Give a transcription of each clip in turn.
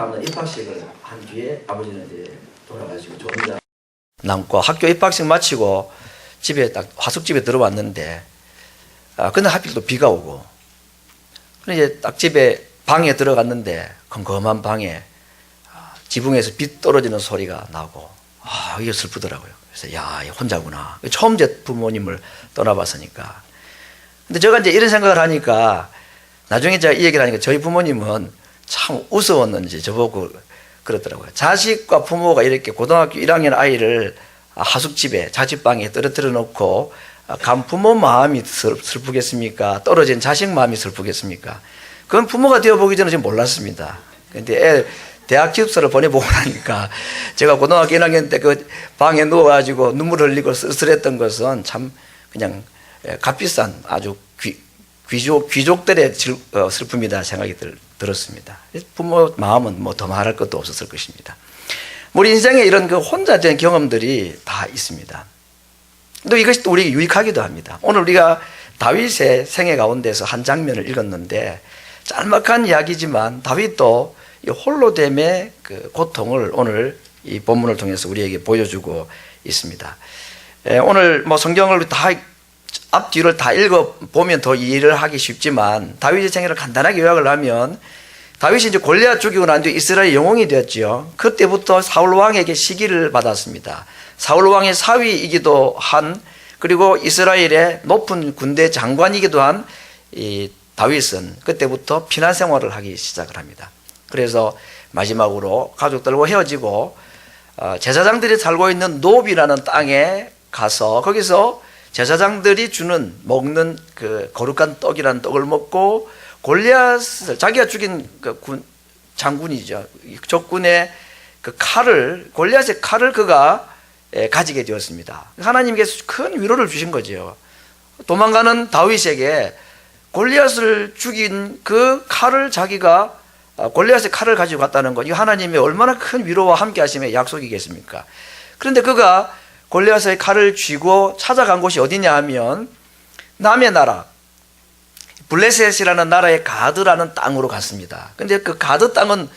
다음날 입학식을 한 뒤에 아버지는 이제 돌아가시고 저 혼자 남고 학교 입학식 마치고 집에 딱 화숙집에 들어왔는데 근데 하필 또 비가 오고 그래서 이제 딱 집에 방에 들어갔는데 컴컴한 방에 지붕에서 비 떨어지는 소리가 나고 이게 슬프더라고요. 그래서 야, 혼자구나. 처음 제 부모님을 떠나봤으니까. 근데 제가 이제 이런 생각을 하니까 나중에 제가 이 얘기를 하니까 저희 부모님은 참 우스웠는지 저보고 그러더라고요. 자식과 부모가 이렇게 고등학교 1학년 아이를 하숙집에 자취방에 떨어뜨려 놓고 간 부모 마음이 슬프겠습니까? 떨어진 자식 마음이 슬프겠습니까? 그건 부모가 되어보기 전에 지금 몰랐습니다. 근데 대학 기숙사를 보내보고 나니까 제가 고등학교 1학년 때 그 방에 누워가지고 눈물 흘리고 쓸쓸했던 것은 참 그냥 값비싼 아주 귀족들의 슬픔이다 생각이 들었습니다. 부모 마음은 뭐 더 말할 것도 없었을 것입니다. 우리 인생에 이런 그 혼자 된 경험들이 다 있습니다. 또 이것이 또 우리에게 유익하기도 합니다. 오늘 우리가 다윗의 생애 가운데서 한 장면을 읽었는데 짤막한 이야기지만 다윗도 이 홀로됨의 그 고통을 오늘 이 본문을 통해서 우리에게 보여주고 있습니다. 오늘 뭐 성경을 다 앞뒤를 다 읽어보면 더 이해를 하기 쉽지만 다윗의 생애를 간단하게 요약을 하면 다윗이 이제 골리앗 죽이고 난 뒤에 이스라엘 영웅이 되었죠. 그때부터 사울 왕에게 시기를 받았습니다. 사울 왕의 사위이기도 한 그리고 이스라엘의 높은 군대 장관이기도 한 이 다윗은 그때부터 피난 생활을 하기 시작을 합니다. 그래서 마지막으로 가족들과 헤어지고 제사장들이 살고 있는 노비라는 땅에 가서 거기서 제사장들이 먹는 그 거룩한 떡이라는 떡을 먹고 골리앗을 자기가 죽인 그 장군이죠. 적군의 그 골리앗의 칼을 그가 가지게 되었습니다. 하나님께서 큰 위로를 주신 거죠. 도망가는 다윗에게 골리앗을 죽인 그 칼을 자기가 골리앗의 칼을 가지고 갔다는 것, 이 하나님의 얼마나 큰 위로와 함께 하심의 약속이겠습니까? 그런데 그가 골리앗의 칼을 쥐고 찾아간 곳이 어디냐 하면 남의 나라 블레셋이라는 나라의 가드라는 땅으로 갔습니다. 근데 그 가드 땅은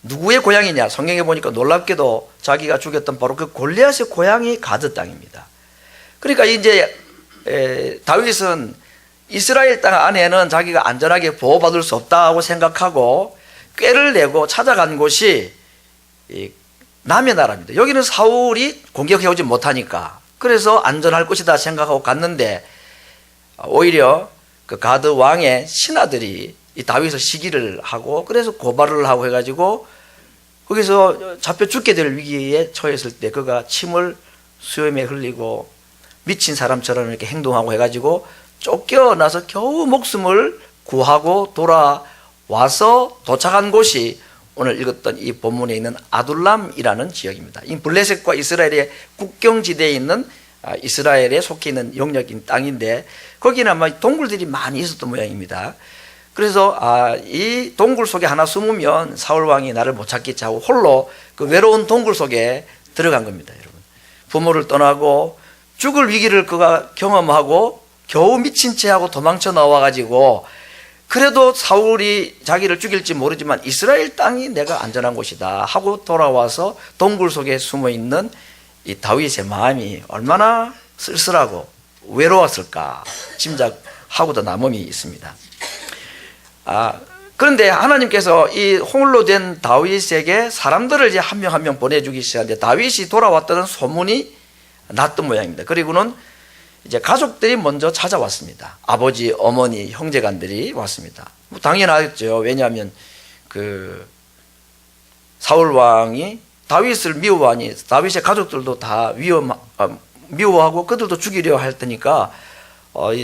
누구의 고향이냐? 성경에 보니까 놀랍게도 자기가 죽였던 바로 그 골리앗의 고향이 가드 땅입니다. 그러니까 이제 다윗은 이스라엘 땅 안에는 자기가 안전하게 보호받을 수 없다고 생각하고 꾀를 내고 찾아간 곳이 남의 나라입니다. 여기는 사울이 공격해오지 못하니까 그래서 안전할 것이다 생각하고 갔는데 오히려 그 가드 왕의 신하들이 이 다윗을 시기를 하고 그래서 고발을 하고 해가지고 거기서 잡혀 죽게 될 위기에 처했을 때 그가 침을 수염에 흘리고 미친 사람처럼 이렇게 행동하고 해가지고 쫓겨나서 겨우 목숨을 구하고 돌아와서 도착한 곳이 오늘 읽었던 이 본문에 있는 아둘람이라는 지역입니다. 이 블레셋과 이스라엘의 국경지대에 있는 이스라엘에 속해 있는 영역인 땅인데 거기는 아마 동굴들이 많이 있었던 모양입니다. 그래서 이 동굴 속에 하나 숨으면 사울 왕이 나를 못 찾겠지 하고 홀로 그 외로운 동굴 속에 들어간 겁니다. 여러분, 부모를 떠나고 죽을 위기를 그가 경험하고 겨우 미친 채 하고 도망쳐 나와가지고 그래도 사울이 자기를 죽일지 모르지만 이스라엘 땅이 내가 안전한 곳이다 하고 돌아와서 동굴 속에 숨어있는 이 다윗의 마음이 얼마나 쓸쓸하고 외로웠을까 짐작하고도 남음이 있습니다. 그런데 하나님께서 이 홀로 된 다윗에게 사람들을 이제 한 명 한 명 보내주기 시작하는데 다윗이 돌아왔다는 소문이 났던 모양입니다. 그리고는 이제 가족들이 먼저 찾아왔습니다. 아버지, 어머니, 형제간들이 왔습니다. 뭐 당연하겠죠. 왜냐하면 그 사울 왕이 다윗을 미워하니 다윗의 가족들도 다 미워하고 그들도 죽이려 할 테니까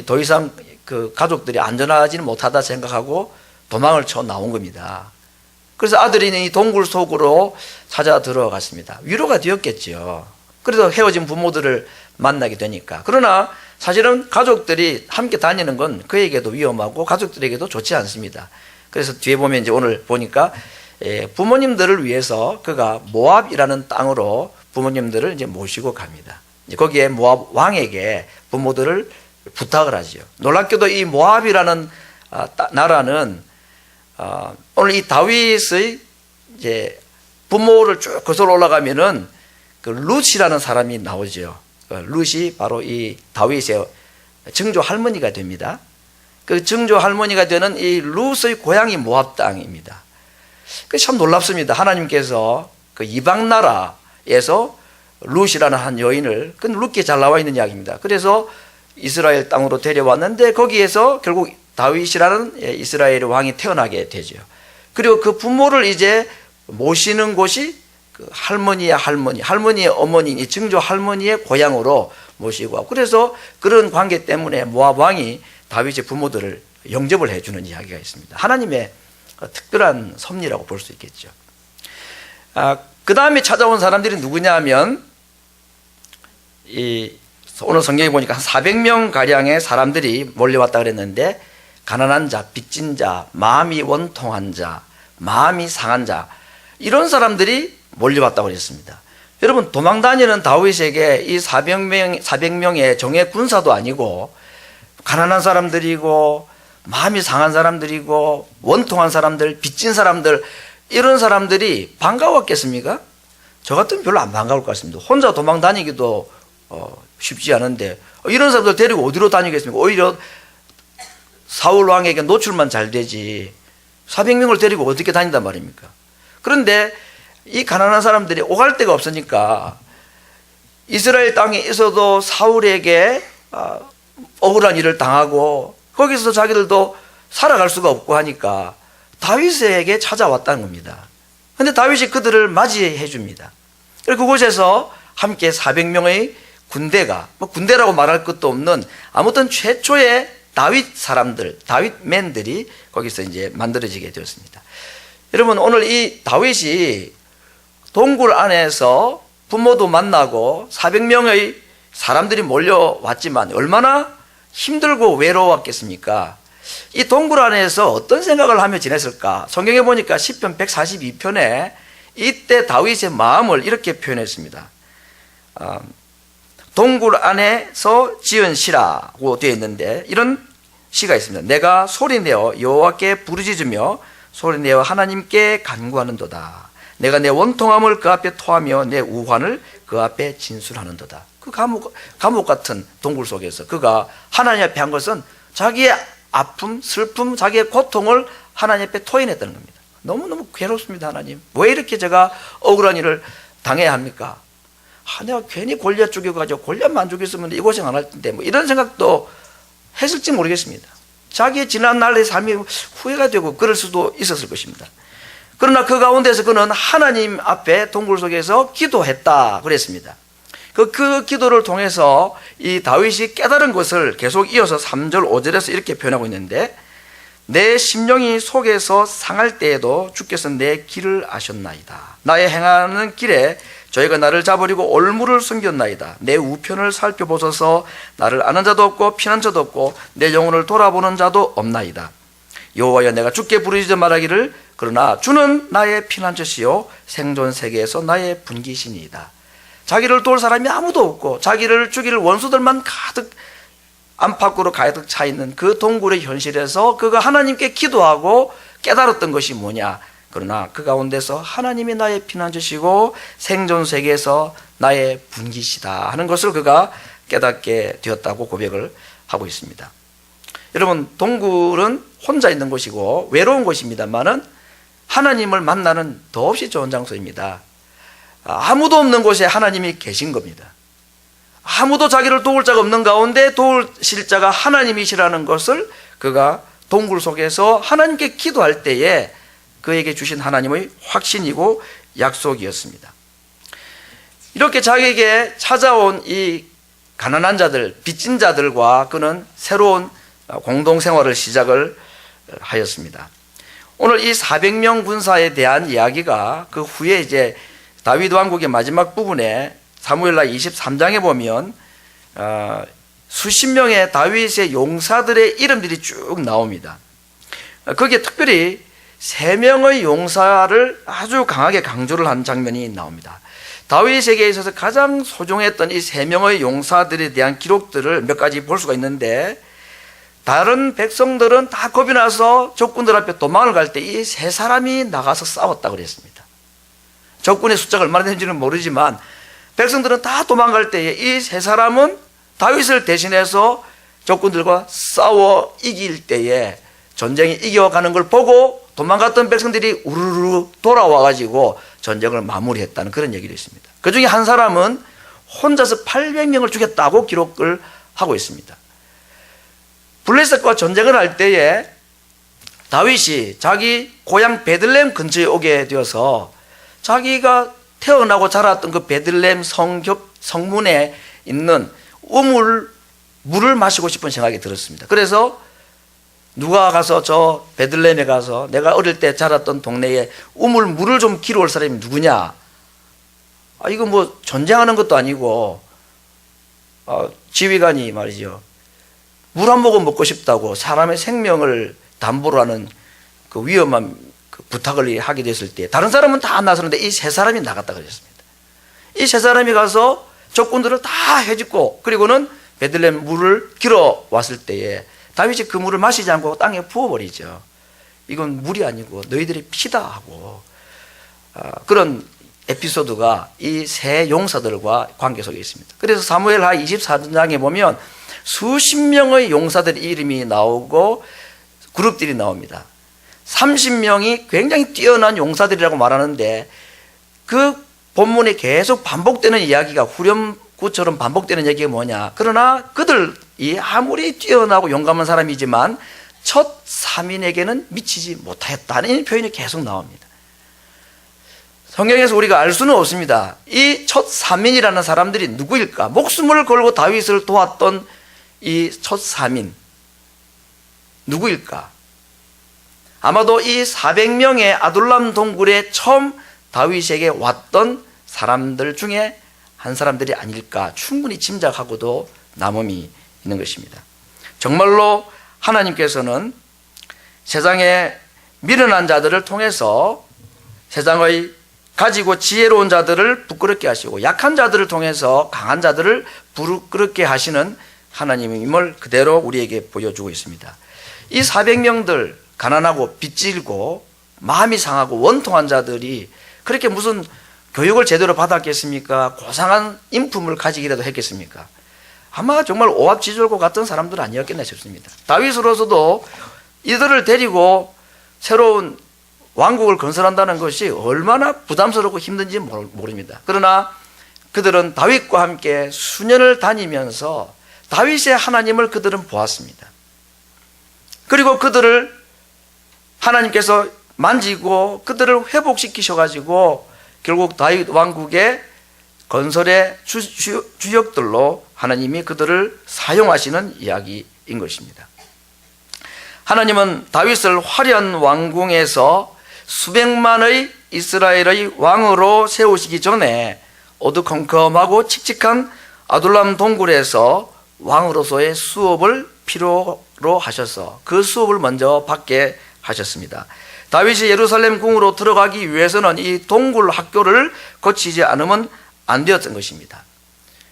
더 이상 그 가족들이 안전하지는 못하다 생각하고 도망을 쳐 나온 겁니다. 그래서 아들이 이 동굴 속으로 찾아 들어갔습니다. 위로가 되었겠죠. 그래서 헤어진 부모들을 만나게 되니까. 그러나 사실은 가족들이 함께 다니는 건 그에게도 위험하고 가족들에게도 좋지 않습니다. 그래서 뒤에 보면 이제 오늘 보니까 부모님들을 위해서 그가 모압이라는 땅으로 부모님들을 이제 모시고 갑니다. 거기에 모압 왕에게 부모들을 부탁을 하지요. 놀랍게도 이 모압이라는 나라는 오늘 이 다윗의 이제 부모를 쭉 거슬러 올라가면은 그 룻이라는 사람이 나오죠. 룻이 바로 이 다윗의 증조 할머니가 됩니다. 그 증조 할머니가 되는 이 룻의 고향이 모압 땅입니다. 그 참 놀랍습니다. 하나님께서 그 이방 나라에서 룻이라는 한 여인을, 그 룻기에 잘 나와 있는 이야기입니다. 그래서 이스라엘 땅으로 데려왔는데 거기에서 결국 다윗이라는 이스라엘의 왕이 태어나게 되죠. 그리고 그 부모를 이제 모시는 곳이 그 할머니의 어머니인 이 증조 할머니의 고향으로 모시고, 그래서 그런 관계 때문에 모압 왕이 다윗의 부모들을 영접을 해주는 이야기가 있습니다. 하나님의 특별한 섭리라고 볼 수 있겠죠. 그 다음에 찾아온 사람들이 누구냐 하면, 오늘 성경에 보니까 한 400명 가량의 사람들이 몰려왔다 그랬는데, 가난한 자, 빚진 자, 마음이 원통한 자, 마음이 상한 자, 이런 사람들이 몰려왔다고 그랬습니다. 여러분, 도망 다니는 다윗에게 이 400명의 정예 군사도 아니고 가난한 사람들이고 마음이 상한 사람들이고 원통한 사람들, 빚진 사람들, 이런 사람들이 반가웠겠습니까? 저 같으면 별로 안 반가울 것 같습니다. 혼자 도망 다니기도 쉽지 않은데 이런 사람들 데리고 어디로 다니겠습니까? 오히려 사울 왕에게 노출만 잘 되지 400명을 데리고 어떻게 다닌단 말입니까? 그런데 이 가난한 사람들이 오갈 데가 없으니까 이스라엘 땅에 있어도 사울에게 억울한 일을 당하고 거기서 자기들도 살아갈 수가 없고 하니까 다윗에게 찾아왔다는 겁니다. 그런데 다윗이 그들을 맞이해 줍니다. 그리고 그곳에서 함께 400명의 군대가, 군대라고 말할 것도 없는 아무튼 최초의 다윗 사람들, 다윗맨들이 거기서 이제 만들어지게 되었습니다. 여러분, 오늘 이 다윗이 동굴 안에서 부모도 만나고 400명의 사람들이 몰려왔지만 얼마나 힘들고 외로웠겠습니까? 이 동굴 안에서 어떤 생각을 하며 지냈을까? 성경에 보니까 시편 142편에 이때 다윗의 마음을 이렇게 표현했습니다. 동굴 안에서 지은 시라고 되어 있는데 이런 시가 있습니다. 내가 소리내어 여호와께 부르짖으며 소리내어 하나님께 간구하는도다. 내가 내 원통함을 그 앞에 토하며 내 우환을 그 앞에 진술하는도다. 그 감옥 같은 동굴 속에서 그가 하나님 앞에 한 것은 자기의 아픔, 슬픔, 자기의 고통을 하나님 앞에 토해냈다는 겁니다. 너무너무 괴롭습니다. 하나님, 왜 이렇게 제가 억울한 일을 당해야 합니까? 내가 괜히 골리앗 죽여가지고 골리앗만 죽였으면 이 고생 안 할 텐데, 이런 생각도 했을지 모르겠습니다. 자기의 지난 날의 삶이 후회가 되고 그럴 수도 있었을 것입니다. 그러나 그 가운데서 그는 하나님 앞에 동굴 속에서 기도했다 그랬습니다. 그 기도를 통해서 이 다윗이 깨달은 것을 계속 이어서 3절 5절에서 이렇게 표현하고 있는데, 내 심령이 속에서 상할 때에도 주께서 내 길을 아셨나이다. 나의 행하는 길에 저희가 나를 잡으려고 올무를 숨겼나이다. 내 우편을 살펴보소서. 나를 아는 자도 없고 피난 자도 없고 내 영혼을 돌아보는 자도 없나이다. 여호와여, 내가 주께 부르짖어 말하기를 그러나 주는 나의 피난처시요 생존 세계에서 나의 분기신이다. 자기를 도울 사람이 아무도 없고 자기를 죽일 원수들만 가득 안팎으로 가득 차 있는 그 동굴의 현실에서 그가 하나님께 기도하고 깨달았던 것이 뭐냐? 그러나 그 가운데서 하나님이 나의 피난처시고 생존 세계에서 나의 분기시다 하는 것을 그가 깨닫게 되었다고 고백을 하고 있습니다. 여러분, 동굴은 혼자 있는 곳이고 외로운 곳입니다만은 하나님을 만나는 더없이 좋은 장소입니다. 아무도 없는 곳에 하나님이 계신 겁니다. 아무도 자기를 도울 자가 없는 가운데 도우실 자가 하나님이시라는 것을 그가 동굴 속에서 하나님께 기도할 때에 그에게 주신 하나님의 확신이고 약속이었습니다. 이렇게 자기에게 찾아온 이 가난한 자들, 빚진 자들과 그는 새로운 공동생활을 시작을 하였습니다. 오늘 이 400명 군사에 대한 이야기가 그 후에 이제 다윗 왕국의 마지막 부분에 사무엘하 23장에 보면 수십 명의 다윗의 용사들의 이름들이 쭉 나옵니다. 거기에 특별히 3명의 용사를 아주 강하게 강조를 한 장면이 나옵니다. 다윗에게 있어서 가장 소중했던 이 3명의 용사들에 대한 기록들을 몇 가지 볼 수가 있는데, 다른 백성들은 다 겁이 나서 적군들 앞에 도망을 갈 때 이 3사람이 나가서 싸웠다고 그랬습니다. 적군의 숫자가 얼마나 되는지는 모르지만 백성들은 다 도망갈 때에 이 세 사람은 다윗을 대신해서 적군들과 싸워 이길 때에 전쟁에 이겨가는 걸 보고 도망갔던 백성들이 우르르 돌아와가지고 전쟁을 마무리했다는 그런 얘기를 했습니다. 그 중에 한 사람은 혼자서 800명을 죽였다고 기록을 하고 있습니다. 블레셋과 전쟁을 할 때에 다윗이 자기 고향 베들레헴 근처에 오게 되어서 자기가 태어나고 자랐던 그 베들레헴 성문에 있는 물을 마시고 싶은 생각이 들었습니다. 그래서 누가 가서 저 베들레헴에 가서 내가 어릴 때 자랐던 동네에 물을 좀 기르러 올 사람이 누구냐? 이거 뭐 전쟁하는 것도 아니고 지휘관이 말이죠, 물 한 모금 먹고 싶다고 사람의 생명을 담보로 하는 그 위험한 그 부탁을 하게 됐을 때 다른 사람은 다 안 나서는데 이 세 사람이 나갔다 그랬습니다. 이 세 사람이 가서 적군들을 다 해집고 그리고는 베들레헴 물을 길어 왔을 때에 다윗이 그 물을 마시지 않고 땅에 부어버리죠. 이건 물이 아니고 너희들의 피다 하고 그런 에피소드가 이 세 용사들과 관계 속에 있습니다. 그래서 사무엘하 24장에 보면 수십 명의 용사들의 이름이 나오고 그룹들이 나옵니다. 30명이 굉장히 뛰어난 용사들이라고 말하는데 그 본문에 계속 반복되는 이야기가 후렴구처럼 반복되는 얘기가 뭐냐, 그러나 그들이 아무리 뛰어나고 용감한 사람이지만 첫 3인에게는 미치지 못하였다는 표현이 계속 나옵니다. 성경에서 우리가 알 수는 없습니다. 이 첫 3인이라는 사람들이 누구일까? 목숨을 걸고 다윗을 도왔던 이 첫 3인 누구일까? 아마도 이 400명의 아둘람 동굴에 처음 다윗에게 왔던 사람들 중에 한 사람들이 아닐까 충분히 짐작하고도 남음이 있는 것입니다. 정말로 하나님께서는 세상에 미련한 자들을 통해서 세상의 가지고 지혜로운 자들을 부끄럽게 하시고 약한 자들을 통해서 강한 자들을 부끄럽게 하시는 하나님임을 그대로 우리에게 보여주고 있습니다. 이 400명들 가난하고 빚질고 마음이 상하고 원통한 자들이 그렇게 무슨 교육을 제대로 받았겠습니까? 고상한 인품을 가지기라도 했겠습니까? 아마 정말 오합지졸고 같은 사람들 아니었겠나 싶습니다. 다윗으로서도 이들을 데리고 새로운 왕국을 건설한다는 것이 얼마나 부담스럽고 힘든지 모릅니다. 그러나 그들은 다윗과 함께 수년을 다니면서 다윗의 하나님을 그들은 보았습니다. 그리고 그들을 하나님께서 만지고 그들을 회복시키셔가지고 결국 다윗 왕국의 건설의 주역들로 하나님이 그들을 사용하시는 이야기인 것입니다. 하나님은 다윗을 화려한 왕궁에서 수백만의 이스라엘의 왕으로 세우시기 전에 어두컴컴하고 칙칙한 아둘람 동굴에서 왕으로서의 수업을 필요로 하셔서 그 수업을 먼저 받게 하셨습니다. 다윗이 예루살렘 궁으로 들어가기 위해서는 이 동굴 학교를 거치지 않으면 안 되었던 것입니다.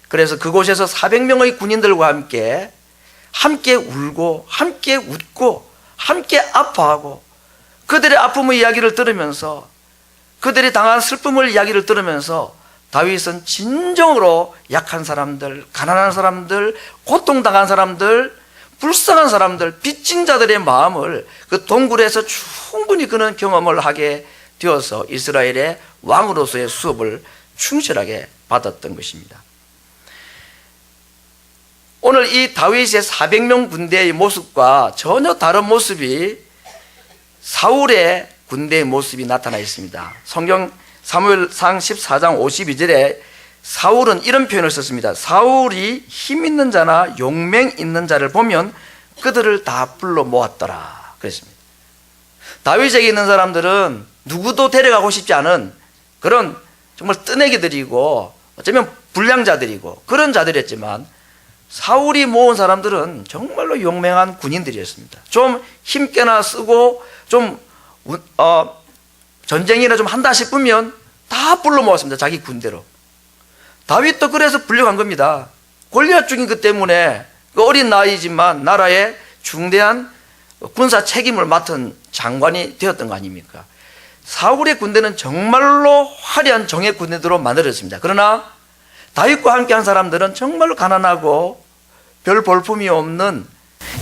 그래서 그곳에서 400명의 군인들과 함께 울고 함께 웃고 함께 아파하고 그들의 아픔의 이야기를 들으면서 그들이 당한 슬픔을 이야기를 들으면서 다윗은 진정으로 약한 사람들, 가난한 사람들, 고통당한 사람들, 불쌍한 사람들, 빚진 자들의 마음을 그 동굴에서 충분히 그는 경험을 하게 되어서 이스라엘의 왕으로서의 수업을 충실하게 받았던 것입니다. 오늘 이 다윗의 400명 군대의 모습과 전혀 다른 모습이 사울의 군대의 모습이 나타나 있습니다. 성경 사무엘상 14장 52절에 사울은 이런 표현을 썼습니다. 사울이 힘 있는 자나 용맹 있는 자를 보면 그들을 다 불러 모았더라 그랬습니다. 다윗에게 있는 사람들은 누구도 데려가고 싶지 않은 그런 정말 뜨내기들이고 어쩌면 불량자들이고 그런 자들이었지만 사울이 모은 사람들은 정말로 용맹한 군인들이었습니다. 좀 힘께나 쓰고 좀 전쟁이나 좀 한다 싶으면 다 불러 모았습니다. 자기 군대로. 다윗도 그래서 불려간 겁니다. 골리앗 죽인 것 때문에 그 어린 나이지만 나라의 중대한 군사 책임을 맡은 장관이 되었던 거 아닙니까? 사울의 군대는 정말로 화려한 정예 군대로 만들어졌습니다. 그러나 다윗과 함께한 사람들은 정말로 가난하고 별 볼품이 없는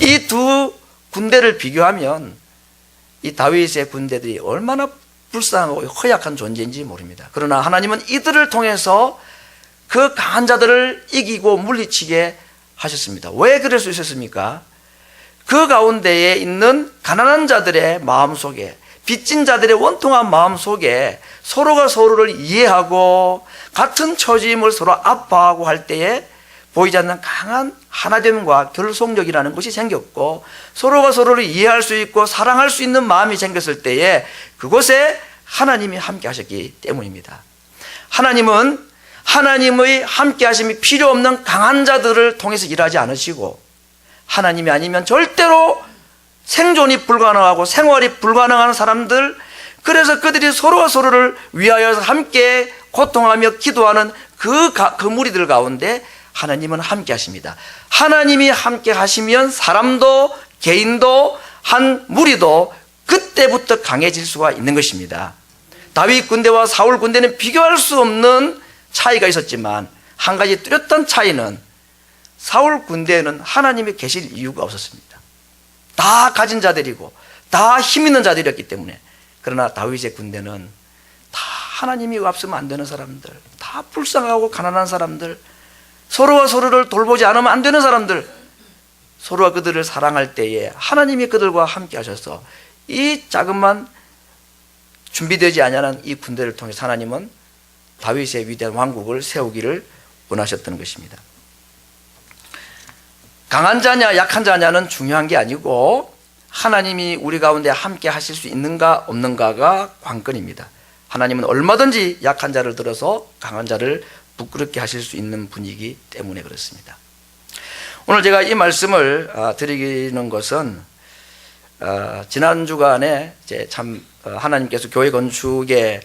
이 두 군대를 비교하면 이 다윗의 군대들이 얼마나 불쌍하고 허약한 존재인지 모릅니다. 그러나 하나님은 이들을 통해서 그 강한 자들을 이기고 물리치게 하셨습니다. 왜 그럴 수 있었습니까? 그 가운데에 있는 가난한 자들의 마음속에, 빚진 자들의 원통한 마음속에 서로가 서로를 이해하고 같은 처지임을 서로 아파하고 할 때에 보이지 않는 강한 하나됨과 결속력이라는 것이 생겼고, 서로가 서로를 이해할 수 있고 사랑할 수 있는 마음이 생겼을 때에 그곳에 하나님이 함께 하셨기 때문입니다. 하나님은 하나님의 함께 하심이 필요 없는 강한 자들을 통해서 일하지 않으시고, 하나님이 아니면 절대로 생존이 불가능하고 생활이 불가능한 사람들, 그래서 그들이 서로가 서로를 위하여 함께 고통하며 기도하는 그 무리들 가운데 하나님은 함께 하십니다. 하나님이 함께 하시면 사람도, 개인도, 한 무리도 그때부터 강해질 수가 있는 것입니다. 다윗 군대와 사울 군대는 비교할 수 없는 차이가 있었지만, 한 가지 뚜렷한 차이는 사울 군대에는 하나님이 계실 이유가 없었습니다. 다 가진 자들이고 다 힘 있는 자들이었기 때문에. 그러나 다윗의 군대는 다 하나님이 없으면 안 되는 사람들, 다 불쌍하고 가난한 사람들, 서로가 서로를 돌보지 않으면 안 되는 사람들, 서로가 그들을 사랑할 때에 하나님이 그들과 함께 하셔서 이 자그만 준비되지 아니하는 이 군대를 통해서 하나님은 다윗의 위대한 왕국을 세우기를 원하셨던 것입니다. 강한 자냐 약한 자냐는 중요한 게 아니고, 하나님이 우리 가운데 함께 하실 수 있는가 없는가가 관건입니다. 하나님은 얼마든지 약한 자를 들어서 강한 자를 부끄럽게 하실 수 있는 분이기 때문에 그렇습니다. 오늘 제가 이 말씀을 드리는 것은, 지난 주간에 이제 참 하나님께서 교회 건축에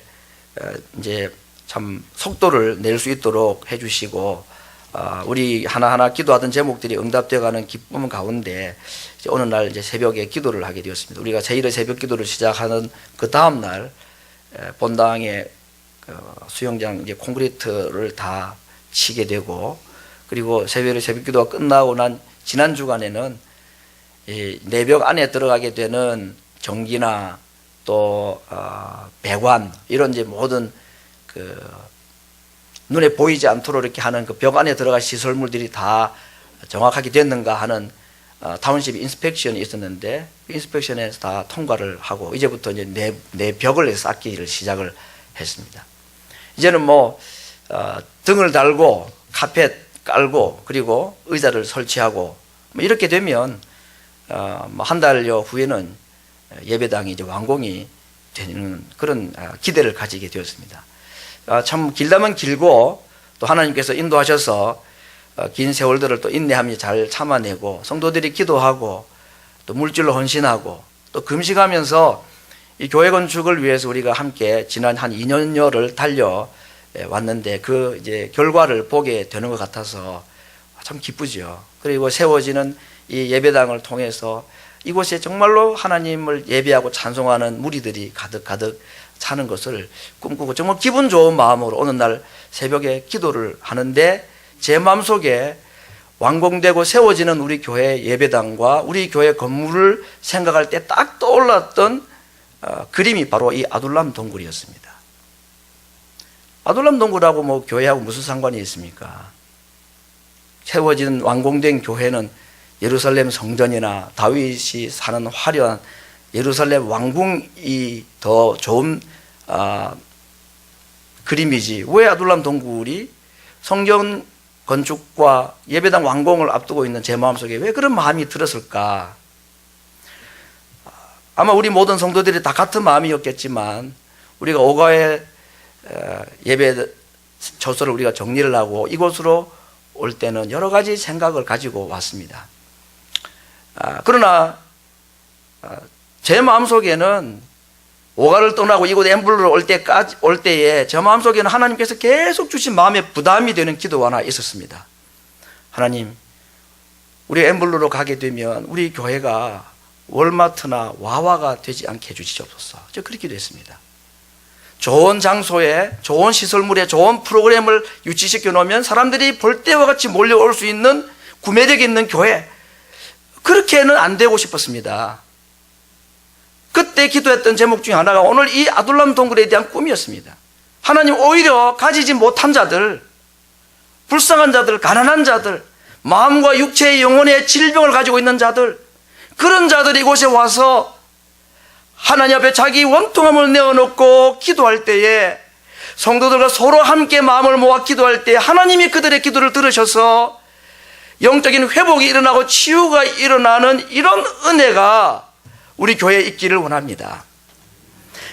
이제 참 속도를 낼 수 있도록 해주시고, 우리 하나하나 기도하던 제목들이 응답되어가는 기쁨 가운데 이제 어느 날 이제 새벽에 기도를 하게 되었습니다. 우리가 제1회 새벽 기도를 시작하는 그 다음 날 본당에 수영장 이제 콘크리트를 다 치게 되고, 그리고 새벽에 새벽 기도가 끝나고 난 지난 주간에는 이 내벽 안에 들어가게 되는 전기나 또 배관 이런 이제 모든 그 눈에 보이지 않도록 이렇게 하는 그 벽 안에 들어갈 시설물들이 다 정확하게 됐는가 하는 타운십 인스펙션이 있었는데, 그 인스펙션에서 다 통과를 하고 이제부터 이제 내 벽을 쌓기를 시작을 했습니다. 이제는 뭐 등을 달고 카펫 깔고 그리고 의자를 설치하고 뭐 이렇게 되면 뭐 한 달여 후에는 예배당이 이제 완공이 되는 그런 기대를 가지게 되었습니다. 참 길다면 길고, 또 하나님께서 인도하셔서 긴 세월들을 또 인내하며 잘 참아내고, 성도들이 기도하고 또 물질로 헌신하고 또 금식하면서 이 교회 건축을 위해서 우리가 함께 지난 한 2년여를 달려 왔는데, 그 이제 결과를 보게 되는 것 같아서 참 기쁘죠. 그리고 세워지는 이 예배당을 통해서 이곳에 정말로 하나님을 예배하고 찬송하는 무리들이 가득가득 차는 것을 꿈꾸고 정말 기분 좋은 마음으로 어느 날 새벽에 기도를 하는데, 제 마음속에 완공되고 세워지는 우리 교회 예배당과 우리 교회 건물을 생각할 때 딱 떠올랐던 그림이 바로 이 아둘람 동굴이었습니다. 아둘람 동굴하고 뭐 교회하고 무슨 상관이 있습니까? 세워진 완공된 교회는 예루살렘 성전이나 다윗이 사는 화려한 예루살렘 왕궁이 더 좋은 그림이지, 왜 아둘람 동굴이 성전 건축과 예배당 완공을 앞두고 있는 제 마음속에 왜 그런 마음이 들었을까? 아마 우리 모든 성도들이 다 같은 마음이었겠지만, 우리가 오가의 예배 처소를 우리가 정리를 하고 이곳으로 올 때는 여러 가지 생각을 가지고 왔습니다. 그러나 제 마음속에는 오가를 떠나고 이곳 엠블루로 올 때에 제 마음속에는 하나님께서 계속 주신 마음에 부담이 되는 기도가 하나 있었습니다. 하나님, 우리 엠블루로 가게 되면 우리 교회가 월마트나 와와가 되지 않게 해주시옵소서. 저 그렇게 됐습니다. 좋은 장소에, 좋은 시설물에, 좋은 프로그램을 유치시켜 놓으면 사람들이 볼 때와 같이 몰려올 수 있는 구매력 있는 교회, 그렇게는 안 되고 싶었습니다. 그때 기도했던 제목 중에 하나가 오늘 이 아둘람 동굴에 대한 꿈이었습니다. 하나님, 오히려 가지지 못한 자들, 불쌍한 자들, 가난한 자들, 마음과 육체의 영혼의 질병을 가지고 있는 자들, 그런 자들이 이곳에 와서 하나님 앞에 자기 원통함을 내어놓고 기도할 때에, 성도들과 서로 함께 마음을 모아 기도할 때 하나님이 그들의 기도를 들으셔서 영적인 회복이 일어나고 치유가 일어나는 이런 은혜가 우리 교회에 있기를 원합니다.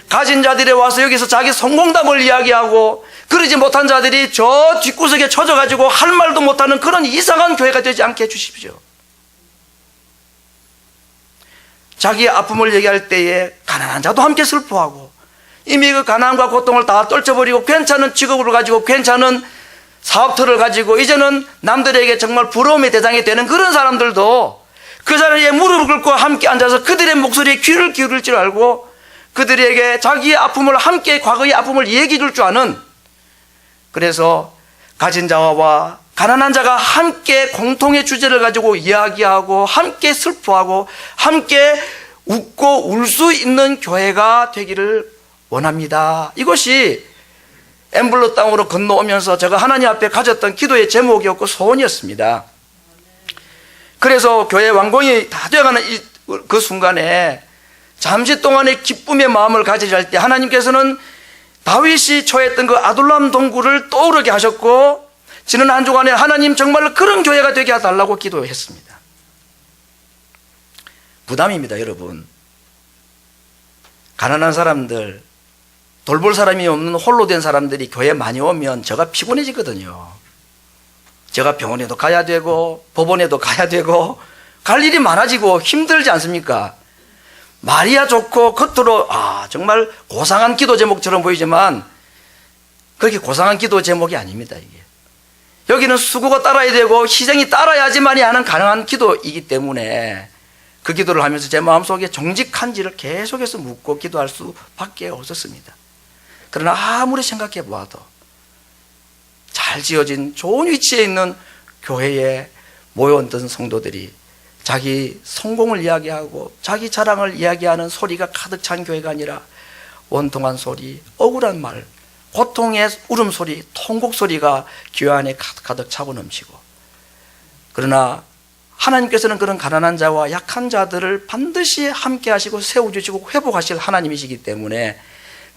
가진 자들이 와서 여기서 자기 성공담을 이야기하고, 그러지 못한 자들이 저 뒷구석에 처져가지고 할 말도 못하는 그런 이상한 교회가 되지 않게 해주십시오. 자기의 아픔을 얘기할 때에 가난한 자도 함께 슬퍼하고, 이미 그 가난과 고통을 다 떨쳐버리고 괜찮은 직업을 가지고 괜찮은 사업터를 가지고 이제는 남들에게 정말 부러움의 대상이 되는 그런 사람들도 그 자리에 무릎을 꿇고 함께 앉아서 그들의 목소리에 귀를 기울일 줄 알고, 그들에게 자기의 아픔을 함께, 과거의 아픔을 얘기해 줄 줄 아는, 그래서 가진 자와 가난한 자가 함께 공통의 주제를 가지고 이야기하고 함께 슬퍼하고 함께 웃고 울 수 있는 교회가 되기를 원합니다. 이것이 엠블로 땅으로 건너오면서 제가 하나님 앞에 가졌던 기도의 제목이었고 소원이었습니다. 그래서 교회 완공이 다 되어가는 그 순간에 잠시 동안의 기쁨의 마음을 가지려 할 때 하나님께서는 다윗이 처했던 그 아둘람 동굴을 떠오르게 하셨고, 지난 한 주간에 하나님 정말 그런 교회가 되게 해달라고 기도했습니다. 부담입니다, 여러분. 가난한 사람들, 돌볼 사람이 없는 홀로 된 사람들이 교회에 많이 오면 제가 피곤해지거든요. 제가 병원에도 가야 되고 법원에도 가야 되고 갈 일이 많아지고 힘들지 않습니까? 말이야 좋고 겉으로 정말 고상한 기도 제목처럼 보이지만 그렇게 고상한 기도 제목이 아닙니다. 이게 여기는 수고가 따라야 되고 희생이 따라야지만이 하는 가능한 기도이기 때문에 그 기도를 하면서 제 마음속에 정직한지를 계속해서 묻고 기도할 수밖에 없었습니다. 그러나 아무리 생각해 보아도 잘 지어진 좋은 위치에 있는 교회에 모여있던 성도들이 자기 성공을 이야기하고 자기 자랑을 이야기하는 소리가 가득 찬 교회가 아니라 원통한 소리, 억울한 말, 고통의 울음소리, 통곡소리가 교회 안에 가득 차고 넘치고, 그러나 하나님께서는 그런 가난한 자와 약한 자들을 반드시 함께 하시고 세워주시고 회복하실 하나님이시기 때문에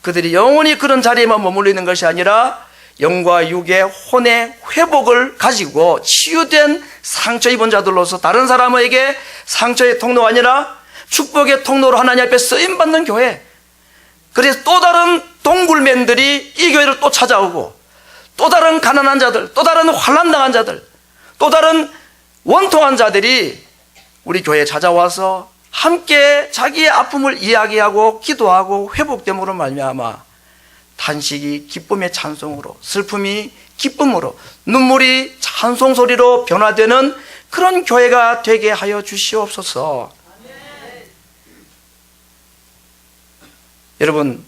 그들이 영원히 그런 자리에만 머물러 있는 것이 아니라 영과 육의 혼의 회복을 가지고 치유된 상처 입은 자들로서 다른 사람에게 상처의 통로가 아니라 축복의 통로로 하나님 앞에 쓰임받는 교회, 그래서 또 다른 동굴맨들이 이 교회를 또 찾아오고 또 다른 가난한 자들, 또 다른 환난당한 자들, 또 다른 원통한 자들이 우리 교회에 찾아와서 함께 자기의 아픔을 이야기하고 기도하고 회복됨으로 말미암아 탄식이 기쁨의 찬송으로, 슬픔이 기쁨으로, 눈물이 찬송 소리로 변화되는 그런 교회가 되게 하여 주시옵소서. 여러분,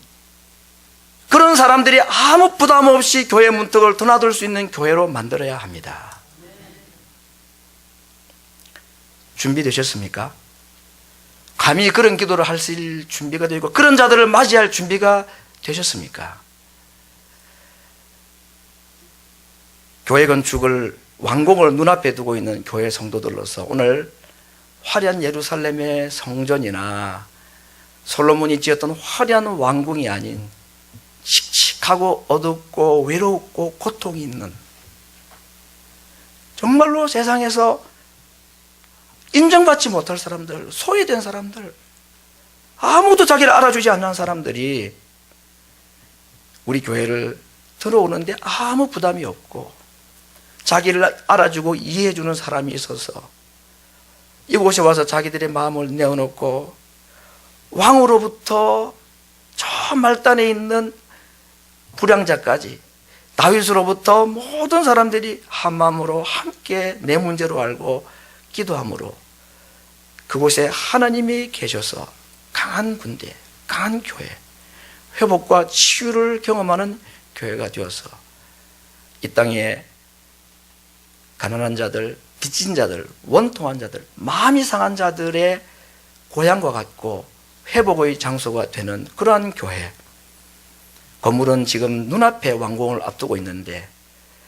그런 사람들이 아무 부담 없이 교회 문턱을 드나들 수 있는 교회로 만들어야 합니다. 준비되셨습니까? 감히 그런 기도를 할 수 있을 준비가 되고 그런 자들을 맞이할 준비가 되셨습니까? 교회 건축을, 완공을 눈앞에 두고 있는 교회 성도들로서 오늘 화려한 예루살렘의 성전이나 솔로몬이 지었던 화려한 왕궁이 아닌 칙칙하고 어둡고 외롭고 고통이 있는, 정말로 세상에서 인정받지 못할 사람들, 소외된 사람들, 아무도 자기를 알아주지 않는 사람들이 우리 교회를 들어오는데 아무 부담이 없고 자기를 알아주고 이해해주는 사람이 있어서 이곳에 와서 자기들의 마음을 내어놓고 왕으로부터 저 말단에 있는 불량자까지 다윗으로부터 모든 사람들이 한 마음으로 함께 내 문제로 알고 기도함으로 그곳에 하나님이 계셔서 강한 군대, 강한 교회, 회복과 치유를 경험하는 교회가 되어서 이 땅에 가난한 자들, 빚진 자들, 원통한 자들, 마음이 상한 자들의 고향과 같고 회복의 장소가 되는 그러한 교회. 건물은 지금 눈앞에 완공을 앞두고 있는데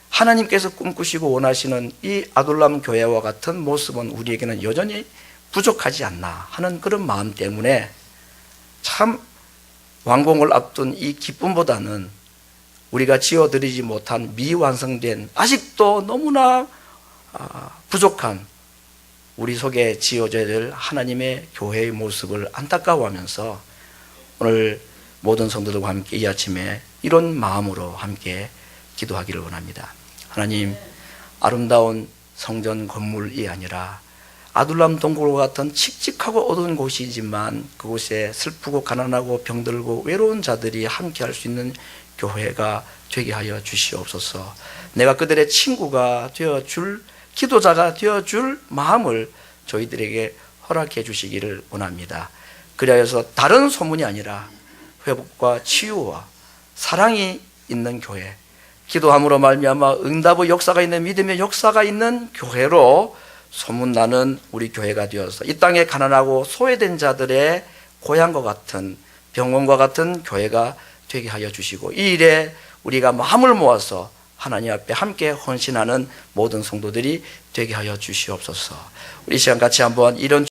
하나님께서 꿈꾸시고 원하시는 이 아둘람 교회와 같은 모습은 우리에게는 여전히 부족하지 않나 하는 그런 마음 때문에 참 완공을 앞둔 이 기쁨보다는 우리가 지어드리지 못한 미완성된 아직도 너무나 부족한 우리 속에 지어져야 될 하나님의 교회의 모습을 안타까워하면서 오늘 모든 성도들과 함께 이 아침에 이런 마음으로 함께 기도하기를 원합니다. 하나님, 아름다운 성전 건물이 아니라 아둘람 동굴과 같은 칙칙하고 어두운 곳이지만 그곳에 슬프고 가난하고 병들고 외로운 자들이 함께 할 수 있는 교회가 되게 하여 주시옵소서. 내가 그들의 친구가 되어줄, 기도자가 되어줄 마음을 저희들에게 허락해 주시기를 원합니다. 그리하여서 다른 소문이 아니라 회복과 치유와 사랑이 있는 교회, 기도함으로 말미암아 응답의 역사가 있는, 믿음의 역사가 있는 교회로 소문나는 우리 교회가 되어서 이 땅에 가난하고 소외된 자들의 고향과 같은, 병원과 같은 교회가 되게 하여 주시고, 이 일에 우리가 마음을 모아서 하나님 앞에 함께 헌신하는 모든 성도들이 되게 하여 주시옵소서. 우리 이 시간 같이 한번 이런